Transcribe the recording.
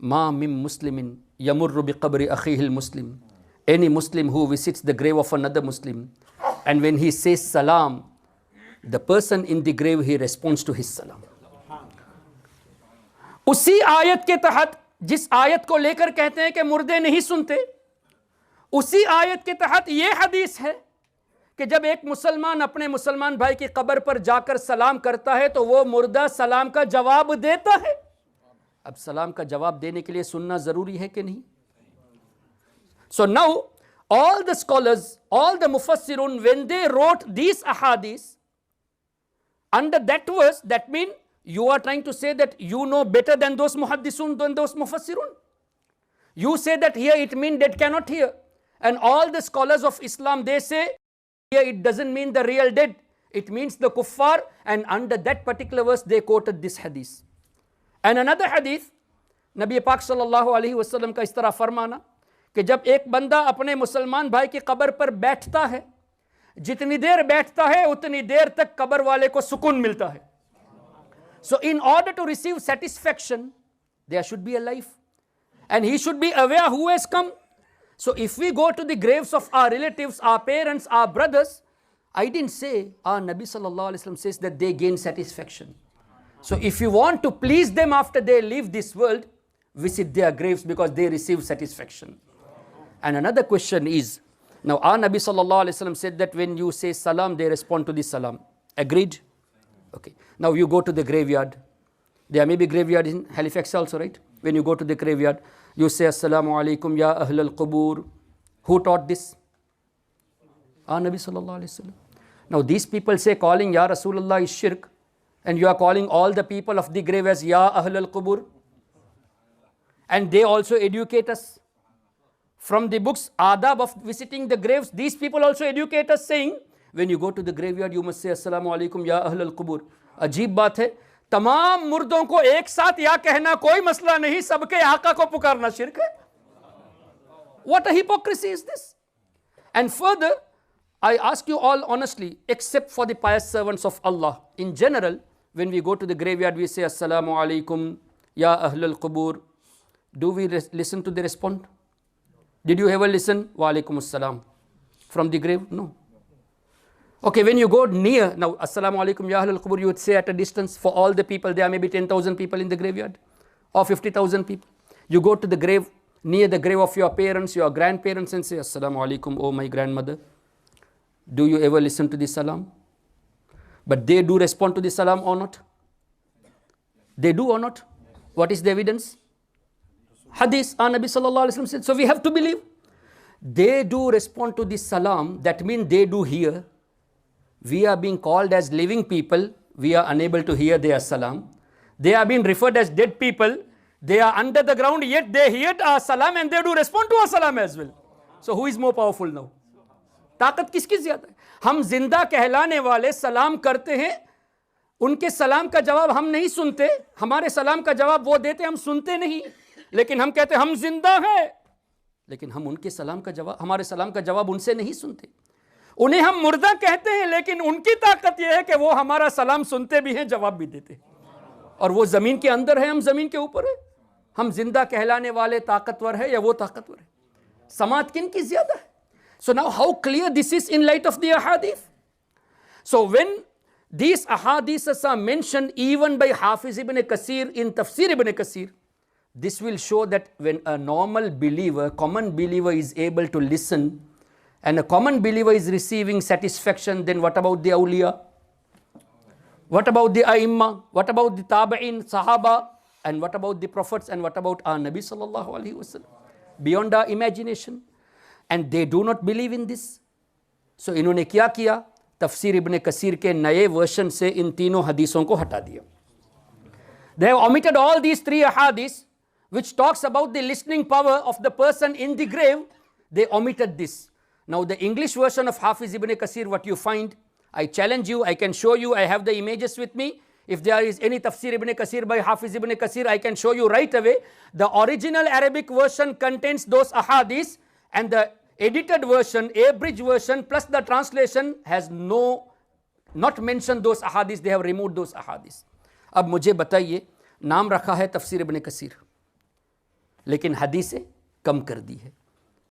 Ma min muslimin yamurru bi qabri akhihil muslim. Any Muslim who visits the grave of another Muslim, and when he says salam, the person in the grave, he responds to his salam. उसी आयत के तहत, जिस आयत को लेकर कहते हैं कि मुर्दे नहीं सुनते, उसी आयत के तहत यह हदीस है कि जब एक मुसलमान अपने मुसलमान भाई की कब्र पर जाकर सलाम करता है तो वो मुर्दा सलाम का जवाब देता है। अब सलाम का जवाब देने के लिए सुनना जरूरी है कि नहीं? So now all the scholars, all the mufassirun, when they wrote these ahadith under that verse, that means you are trying to say that you know better than those muhaddisun, than those mufassirun. You say that here it means that cannot hear. And all the scholars of Islam, they say here it doesn't mean the real dead, it means the kuffar, and under that particular verse they quoted this hadith. And another hadith, Nabi Pak sallallahu alaihi wasallam का इस तरह फरमाना कि जब एक बंदा अपने मुसलमान भाई की कब्र पर बैठता है, जितनी देर बैठता है उतनी देर तक कब्र वाले को सुकून मिलता है. So in order to receive satisfaction, there should be a life, and he should be aware who has come. So if we go to the graves of our relatives, our parents, our brothers, I didn't say, our Nabi sallallahu alaihi wasallam says that they gain satisfaction. So if you want to please them after they leave this world, visit their graves because they receive satisfaction. And another question is, now our Nabi sallallahu alaihi wasallam said that when you say salam, they respond to the salam. Agreed? Okay. Now you go to the graveyard. There may be graveyard in Halifax also, right? When you go to the graveyard, you say assalamu alaikum ya ahl al-qubur. Who taught this? Our Nabi sallallahu alaihi wasallam. Now these people say calling ya Rasulullah is shirk, and you are calling all the people of the grave as ya ahl al-qubur. And they also educate us from the books adab of visiting the graves. These people also educate us saying, when you go to the graveyard, you must say assalamu alaikum ya ahl al-qubur. अजीब बात है, तमाम मुर्दों को एक साथ या कहना कोई मसला नहीं, सबके आका को पुकारना शिर्क है. What a hypocrisy is this? And further, I ask you all honestly, except for the pious servants of Allah, in general, when we go to the graveyard, we say assalamu alaikum ya ahl al-qubur. Do we listen to the response? Did you ever listen wa alaikum assalam from the grave? No. Okay, when you go near, now assalamu alaikum ya ahl al-qubur, you would say at a distance for all the people. There may be 10,000 people in the graveyard or 50,000 people. You go to the grave, near the grave of your parents, your grandparents, and say assalamu alaikum, oh my grandmother. Do you ever listen to the salam? But they do respond to the salam or not? They do or not? What is the evidence? Hadith, our Nabi sallallahu alaihi wasallam said. So we have to believe. They do respond to the salam, that means they do hear. We are being called as living people, we are unable to hear their salam. They are being referred as dead people, they are under the ground, yet they hear our salam and they do respond to our salam as well. So who is more powerful now? ताकत किसकी ज्यादा है? हम जिंदा कहलाने वाले सलाम करते हैं, उनके सलाम का जवाब हम नहीं सुनते, हमारे सलाम का जवाब वो देते हम सुनते नहीं, लेकिन हम कहते हम जिंदा हैं, लेकिन हम उनके सलाम का जवाब, हमारे सलाम का जवाब उनसे नहीं सुनते. उन्हें हम मुर्दा कहते हैं, लेकिन उनकी ताकत यह है कि वो हमारा सलाम सुनते भी हैं, जवाब भी देते हैं. और वो जमीन के अंदर है, हम जमीन के ऊपर है. हम जिंदा कहलाने वाले ताकतवर है या वो ताकतवर है? समात किन की ज्यादा है? So now how clear this is in light of the ahadith? So when these ahadiths are mentioned even by Hafiz ibn Qasir in Tafsir ibn Qasir, this will show that when a normal believer, common believer is able to listen, and a common believer is receiving satisfaction, then what about the awliya? What about the Aimma? What about the Tabi'in, Sahaba? And what about the Prophets? And what about our Nabi sallallahu alaihi wasallam? Beyond our imagination. And they do not believe in this. So इन्होंने क्या किया? तफसीर इब्न कसीर के नए version से इन तीनों हदीसों को हटा दिया. They have omitted all these three ahadith which talks about the listening power of the person in the grave. They omitted this. Now the English version of Hafiz ibn Qasir, what you find, I challenge you, I can show you, I have the images with me. If there is any Tafsir ibn Qasir by Hafiz ibn Qasir, I can show you right away. The original Arabic version contains those ahadith, and the edited version, abridged version plus the translation has not mentioned those ahadith, they have removed those ahadith. अब मुझे बताइए, नाम रखा है तफसीर इब्न कसीर, लेकिन हदीसें कम कर दी है।